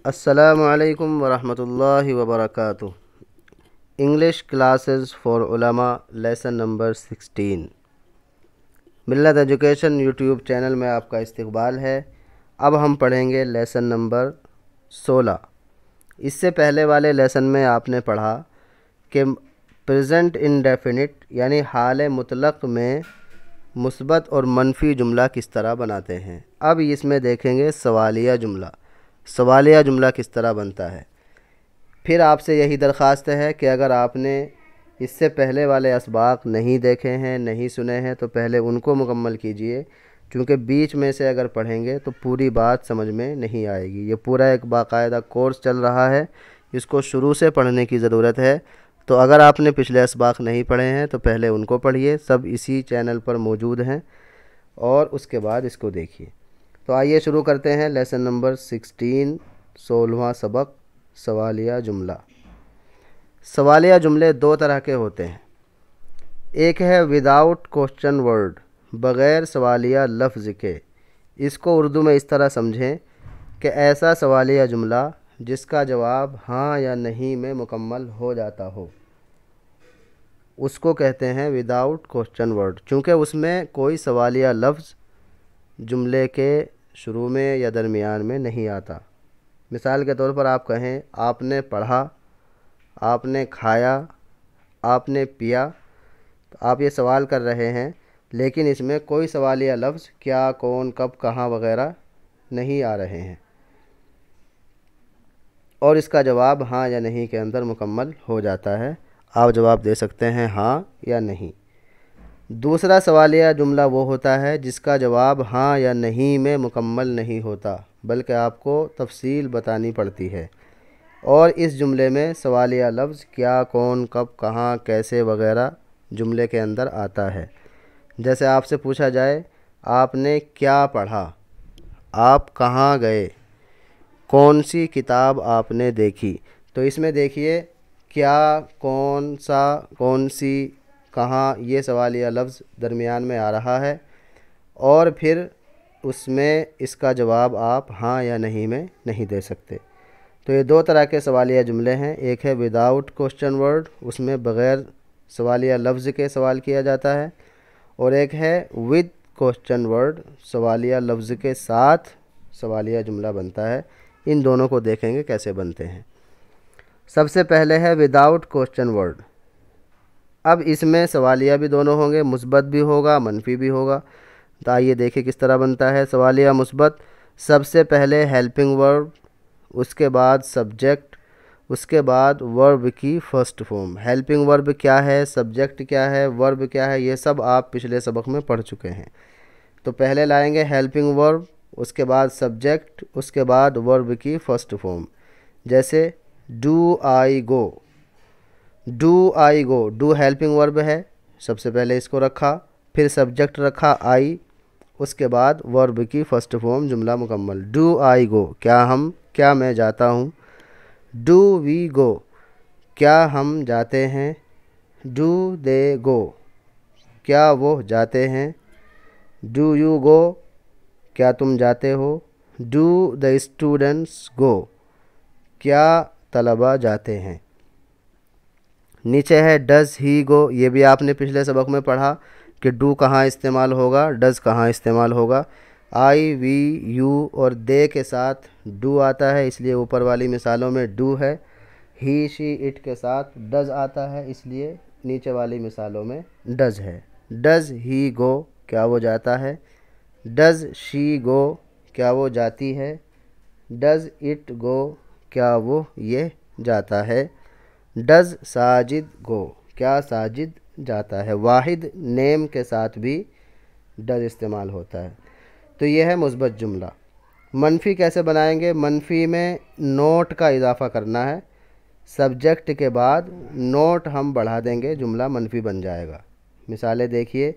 السلام علیکم ورحمۃ اللہ وبرکاتہ۔ انگلش کلاسز فار علماء لیسن نمبر 16 ملت ایجوکیشن یوٹیوب چینل میں آپ کا استقبال ہے۔ اب ہم پڑھیں گے لیسن نمبر 16۔ اس سے پہلے والے لیسن میں آپ نے پڑھا کہ پریزنٹ انڈیفینٹ یعنی حال مطلق میں مثبت اور منفی جملہ کس طرح بناتے ہیں۔ اب اس میں دیکھیں گے سوالیہ جملہ۔ سوالیہ جملہ کس طرح بنتا ہے۔ پھر آپ سے یہی درخواست ہے کہ اگر آپ نے اس سے پہلے والے اسباق نہیں دیکھے ہیں، نہیں سنے ہیں، تو پہلے ان کو مکمل کیجئے، چونکہ بیچ میں سے اگر پڑھیں گے تو پوری بات سمجھ میں نہیں آئے گی۔ یہ پورا ایک باقاعدہ کورس چل رہا ہے، اس کو شروع سے پڑھنے کی ضرورت ہے۔ تو اگر آپ نے پچھلے اسباق نہیں پڑھے ہیں تو پہلے ان کو پڑھیے، سب اسی چینل پر موجود ہیں، اور اس کے بعد اس کو دیکھیے۔ تو آئیے شروع کرتے ہیں لیسن نمبر 16، 16واں سبق، سوالیہ جملہ۔ سوالیہ جملے دو طرح کے ہوتے ہیں۔ ایک ہے وداؤٹ کوسچن ورڈ، بغیر سوالیہ لفظ کے۔ اس کو اردو میں اس طرح سمجھیں کہ ایسا سوالیہ جملہ جس کا جواب ہاں یا نہیں میں مکمل ہو جاتا ہو، اس کو کہتے ہیں وداؤٹ کوسچن ورڈ، چونکہ اس میں کوئی سوالیہ لفظ جملے کے شروع میں یا درمیان میں نہیں آتا۔ مثال کے طور پر آپ کہیں آپ نے پڑھا، آپ نے کھایا، آپ نے پیا، تو آپ یہ سوال کر رہے ہیں، لیکن اس میں کوئی سوالیہ لفظ کیا، کون، کب، کہاں وغیرہ نہیں آ رہے ہیں، اور اس کا جواب ہاں یا نہیں کے اندر مکمل ہو جاتا ہے۔ آپ جواب دے سکتے ہیں ہاں یا نہیں۔ دوسرا سوالیہ جملہ وہ ہوتا ہے جس کا جواب ہاں یا نہیں میں مکمل نہیں ہوتا، بلکہ آپ کو تفصیل بتانی پڑتی ہے، اور اس جملے میں سوالیہ لفظ کیا، کون، کب، کہاں، کیسے وغیرہ جملے کے اندر آتا ہے۔ جیسے آپ سے پوچھا جائے آپ نے کیا پڑھا، آپ کہاں گئے، کون سی کتاب آپ نے دیکھی، تو اس میں دیکھیے کیا، کون سا، کون سی، کہاں، یہ سوالیہ لفظ درمیان میں آ رہا ہے، اور پھر اس میں اس کا جواب آپ ہاں یا نہیں میں نہیں دے سکتے۔ تو یہ دو طرح کے سوالیہ جملے ہیں۔ ایک ہے وداؤٹ کوسچن ورڈ، اس میں بغیر سوالیہ لفظ کے سوال کیا جاتا ہے، اور ایک ہے ود کوسچن ورڈ، سوالیہ لفظ کے ساتھ سوالیہ جملہ بنتا ہے۔ ان دونوں کو دیکھیں گے کیسے بنتے ہیں۔ سب سے پہلے ہے وداؤٹ کوسچن ورڈ۔ اب اس میں سوالیہ بھی دونوں ہوں گے، مثبت بھی ہوگا، منفی بھی ہوگا۔ تو آئیے دیکھیں کس طرح بنتا ہے۔ سوالیہ مثبت، سب سے پہلے ہیلپنگ ورب، اس کے بعد سبجیکٹ، اس کے بعد ورب کی فرسٹ فارم۔ ہیلپنگ ورب کیا ہے، سبجیکٹ کیا ہے، ورب کیا ہے، یہ سب آپ پچھلے سبق میں پڑھ چکے ہیں۔ تو پہلے لائیں گے ہیلپنگ ورب، اس کے بعد سبجیکٹ، اس کے بعد ورب کی فرسٹ فارم۔ جیسے do I go, do I go, do helping ورب ہے، سب سے پہلے اس کو رکھا، پھر سبجیکٹ رکھا آئی، اس کے بعد ورب کی فرسٹ فارم، جملہ مکمل۔ ڈو آئی گو، کیا میں جاتا ہوں۔ ڈو وی گو، کیا ہم جاتے ہیں۔ ڈو دے گو، کیا وہ جاتے ہیں۔ ڈو یو گو، کیا تم جاتے ہو۔ ڈو دا اسٹوڈنٹس گو، کیا طلبہ جاتے ہیں۔ نیچے ہے ڈز ہی گو، یہ بھی آپ نے پچھلے سبق میں پڑھا کہ ڈو کہاں استعمال ہوگا، ڈز کہاں استعمال ہوگا۔ آئی، وی، یو اور دے کے ساتھ ڈو آتا ہے، اس لیے اوپر والی مثالوں میں ڈو ہے۔ ہی، شی، اٹ کے ساتھ ڈز آتا ہے، اس لیے نیچے والی مثالوں میں ڈز ہے۔ ڈز ہی گو، کیا وہ جاتا ہے۔ ڈز شی گو، کیا وہ جاتی ہے۔ ڈز اٹ گو، کیا وہ یہ جاتا ہے۔ ڈز ساجد گو، کیا ساجد جاتا ہے۔ واحد نیم کے ساتھ بھی ڈز استعمال ہوتا ہے۔ تو یہ ہے مثبت جملہ۔ منفی کیسے بنائیں گے؟ منفی میں نوٹ کا اضافہ کرنا ہے، سبجیکٹ کے بعد نوٹ ہم بڑھا دیں گے، جملہ منفی بن جائے گا۔ مثالیں دیکھیے،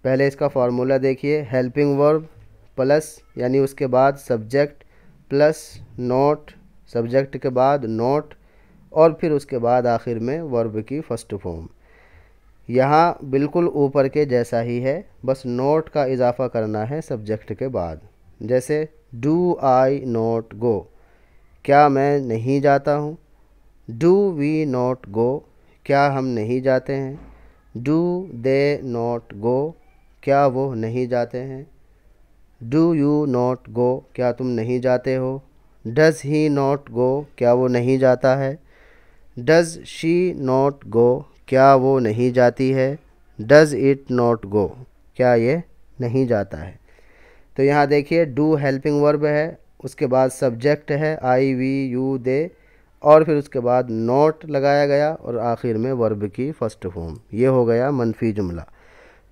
پہلے اس کا فارمولہ دیکھیے، ہیلپنگ ورب پلس یعنی اس کے بعد سبجیکٹ پلس نوٹ، سبجیکٹ کے بعد نوٹ، اور پھر اس کے بعد آخر میں ورب کی فرسٹ فارم۔ یہاں بالکل اوپر کے جیسا ہی ہے، بس نوٹ کا اضافہ کرنا ہے سبجیکٹ کے بعد۔ جیسے ڈو آئی نوٹ گو، کیا میں نہیں جاتا ہوں؟ ڈو وی ناٹ گو، کیا ہم نہیں جاتے ہیں؟ ڈو دے ناٹ گو، کیا وہ نہیں جاتے ہیں؟ ڈو یو ناٹ گو، کیا تم نہیں جاتے ہو؟ ڈز ہی ناٹ گو، کیا وہ نہیں جاتا ہے؟ ڈز شی ناٹ گو، کیا وہ نہیں جاتی ہے؟ ڈز اٹ ناٹ گو، کیا یہ نہیں جاتا ہے؟ تو یہاں دیکھیے ڈو ہیلپنگ ورب ہے، اس کے بعد سبجیکٹ ہے آئی وی یو دے، اور پھر اس کے بعد نوٹ لگایا گیا اور آخر میں ورب کی فرسٹ فارم۔ یہ ہو گیا منفی جملہ۔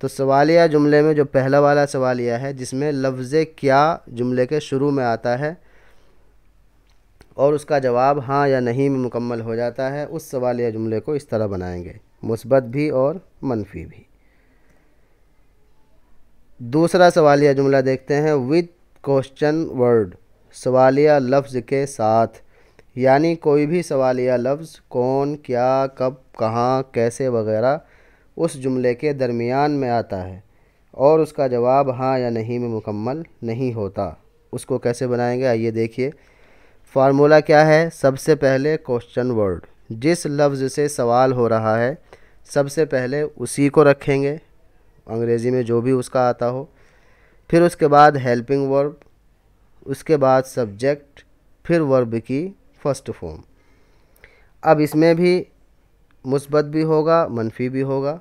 تو سوالیہ جملے میں جو پہلا والا سوالیہ ہے جس میں لفظ کیا جملے کے شروع میں آتا ہے اور اس کا جواب ہاں یا نہیں میں مکمل ہو جاتا ہے، اس سوالیہ جملے کو اس طرح بنائیں گے، مثبت بھی اور منفی بھی۔ دوسرا سوالیہ جملہ دیکھتے ہیں with question word، سوالیہ لفظ کے ساتھ، یعنی کوئی بھی سوالیہ لفظ کون، کیا، کب، کہاں، کیسے وغیرہ اس جملے کے درمیان میں آتا ہے اور اس کا جواب ہاں یا نہیں میں مکمل نہیں ہوتا، اس کو کیسے بنائیں گے آئیے دیکھیے۔ فارمولہ کیا ہے؟ سب سے پہلے کوشچن ورڈ، جس لفظ سے سوال ہو رہا ہے سب سے پہلے اسی کو رکھیں گے، انگریزی میں جو بھی اس کا آتا ہو، پھر اس کے بعد ہیلپنگ ورب، اس کے بعد سبجیکٹ، پھر ورب کی فرسٹ فارم۔ اب اس میں بھی مثبت بھی ہوگا منفی بھی ہوگا،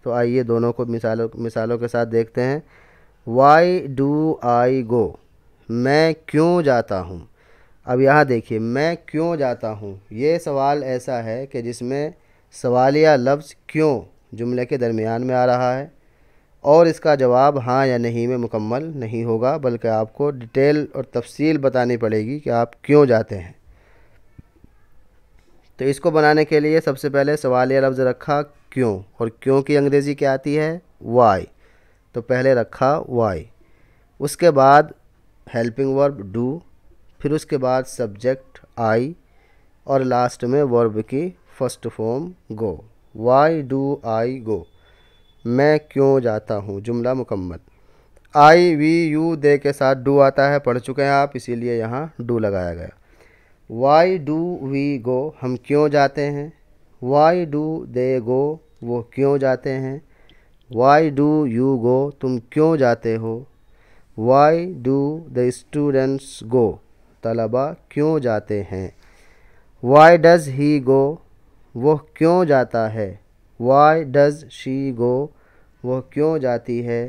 تو آئیے دونوں کو مثالوں کے ساتھ دیکھتے ہیں۔ وائی ڈو آئی گو، میں کیوں جاتا ہوں؟ اب یہاں دیکھیے میں کیوں جاتا ہوں، یہ سوال ایسا ہے کہ جس میں سوالیہ لفظ کیوں جملے کے درمیان میں آ رہا ہے اور اس کا جواب ہاں یا نہیں میں مکمل نہیں ہوگا، بلکہ آپ کو ڈیٹیل اور تفصیل بتانی پڑے گی کہ آپ کیوں جاتے ہیں۔ تو اس کو بنانے کے لیے سب سے پہلے سوالیہ لفظ رکھا کیوں، اور کیوں کی انگریزی کیا آتی ہے؟ وائی، تو پہلے رکھا وائی، اس کے بعد ہیلپنگ ورب ڈو، پھر اس کے بعد سبجیکٹ آئی، اور لاسٹ میں ورب کی first form go. Why do I go, میں کیوں جاتا ہوں، جملہ مکمل۔ آئی وی یو دے کے ساتھ ڈو آتا ہے، پڑھ چکے ہیں آپ، اسی لیے یہاں ڈو لگایا گیا۔ وائی ڈو وی گو، ہم کیوں جاتے ہیں؟ وائی ڈو دے گو، وہ کیوں جاتے ہیں؟ وائی ڈو یو گو، تم کیوں جاتے ہو؟ وائی ڈو دا اسٹوڈنٹس گو، طلبہ کیوں جاتے ہیں؟ وائی ڈز ہی گو، وہ کیوں جاتا ہے؟ وائی ڈز شی گو، وہ کیوں جاتی ہے؟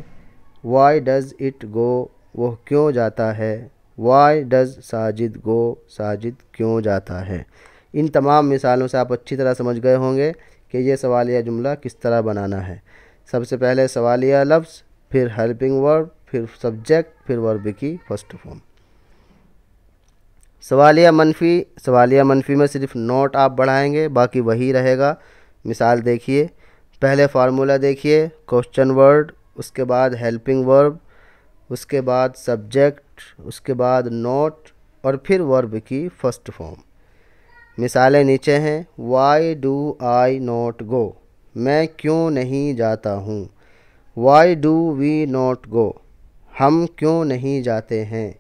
وائی ڈز اٹ گو، وہ کیوں جاتا ہے؟ وائی ڈز ساجد گو، ساجد کیوں جاتا ہے؟ ان تمام مثالوں سے آپ اچھی طرح سمجھ گئے ہوں گے کہ یہ سوالیہ جملہ کس طرح بنانا ہے۔ سب سے پہلے سوالیہ لفظ، پھر ہیلپنگ ورب، پھر سبجیکٹ، پھر ورب کی فرسٹ فارم۔ سوالیہ منفی میں صرف نوٹ آپ بڑھائیں گے، باقی وہی رہے گا۔ مثال دیکھیے، پہلے فارمولہ دیکھیے، کوشچن ورڈ، اس کے بعد ہیلپنگ ورب، اس کے بعد سبجیکٹ، اس کے بعد نوٹ، اور پھر ورب کی فرسٹ فارم۔ مثالیں نیچے ہیں۔ Why do I not go, میں کیوں نہیں جاتا ہوں؟ Why do we not go, ہم کیوں نہیں جاتے ہیں؟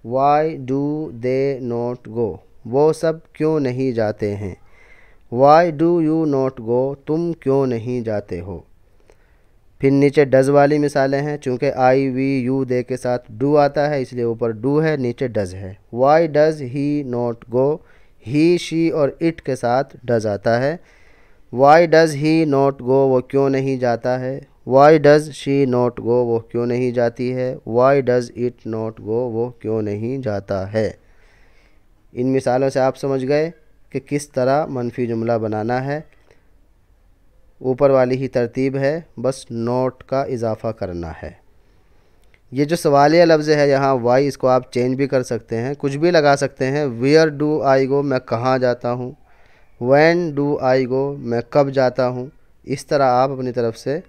Why do they not go, وہ سب کیوں نہیں جاتے ہیں؟ Why do you not go, تم کیوں نہیں جاتے ہو؟ پھر نیچے ڈز والی مثالیں ہیں، چونکہ آئی وی یو دے کے ساتھ ڈو آتا ہے اس لیے اوپر ڈو ہے، نیچے ڈز ہے۔ Why does he not go, he she اور اٹ کے ساتھ ڈز آتا ہے۔ Why does he not go, وہ کیوں نہیں جاتا ہے؟ Why does she not go, وہ کیوں نہیں جاتی ہے؟ Why does it not go, وہ کیوں نہیں جاتا ہے؟ ان مثالوں سے آپ سمجھ گئے کہ کس طرح منفی جملہ بنانا ہے۔ اوپر والی ہی ترتیب ہے، بس نوٹ کا اضافہ کرنا ہے۔ یہ جو سوالیہ لفظ ہے یہاں وائی، اس کو آپ چینج بھی کر سکتے ہیں، کچھ بھی لگا سکتے ہیں۔ ویئر ڈو آئی گو، میں کہاں جاتا ہوں؟ وین ڈو آئی گو، میں کب جاتا ہوں؟ اس طرح آپ اپنی طرف سے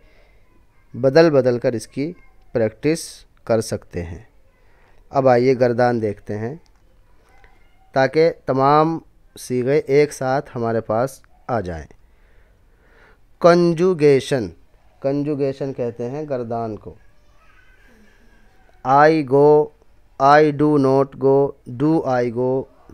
بدل کر اس کی پریکٹس کر سکتے ہیں۔ اب آئیے گردان دیکھتے ہیں تاکہ تمام صیغے ایک ساتھ ہمارے پاس آ جائیں۔ کنجوگیشن کہتے ہیں گردان کو۔ I go, I do not go, do I go,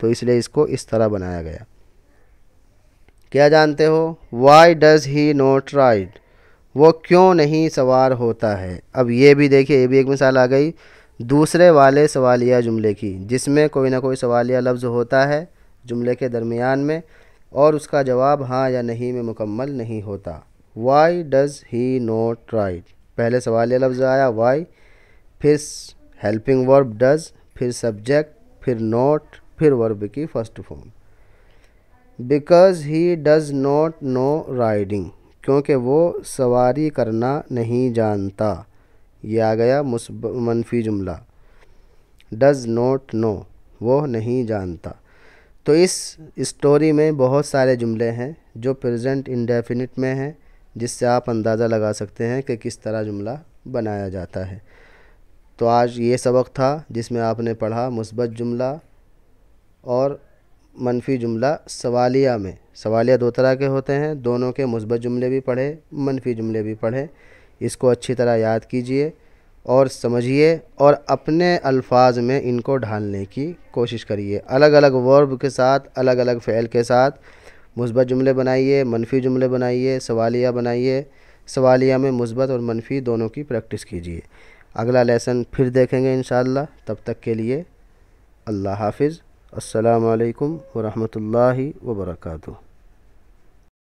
تو اس لیے اس کو اس طرح بنایا گیا۔ کیا جانتے ہو؟ Why does he not ride, وہ کیوں نہیں سوار ہوتا ہے۔ اب یہ بھی دیکھیے، یہ بھی ایک مثال آ گئی دوسرے والے سوالیہ جملے کی، جس میں کوئی نہ کوئی سوالیہ لفظ ہوتا ہے جملے کے درمیان میں، اور اس کا جواب ہاں یا نہیں میں مکمل نہیں ہوتا۔ Y does he not ride, پہلے سوالیہ لفظ آیا وائی، پھر ہیلپنگ ورب ڈز، پھر سبجیکٹ، پھر نوٹ، پھر ورب کی first form. Because he does not know riding, کیونکہ وہ سواری کرنا نہیں جانتا۔ یہ آ گیا منفی جملہ، ڈز ناٹ نو، وہ نہیں جانتا۔ تو اس اسٹوری میں بہت سارے جملے ہیں جو پریزنٹ انڈیفینٹ میں ہیں، جس سے آپ اندازہ لگا سکتے ہیں کہ کس طرح جملہ بنایا جاتا ہے۔ تو آج یہ سبق تھا جس میں آپ نے پڑھا مثبت جملہ اور منفی جملہ سوالیہ میں۔ سوالیہ دو طرح کے ہوتے ہیں، دونوں کے مثبت جملے بھی پڑھے، منفی جملے بھی پڑھے۔ اس کو اچھی طرح یاد کیجئے اور سمجھیے، اور اپنے الفاظ میں ان کو ڈھالنے کی کوشش کریے۔ الگ الگ ورب کے ساتھ، الگ الگ فعل کے ساتھ مثبت جملے بنائیے، منفی جملے بنائیے، سوالیہ بنائیے۔ سوالیہ میں مثبت اور منفی دونوں کی پریکٹس کیجیے۔ اگلا لیسن پھر دیکھیں گے انشاءاللہ، تب تک کے لیے اللہ حافظ۔ السلام علیکم ورحمۃ اللہ وبرکاتہ۔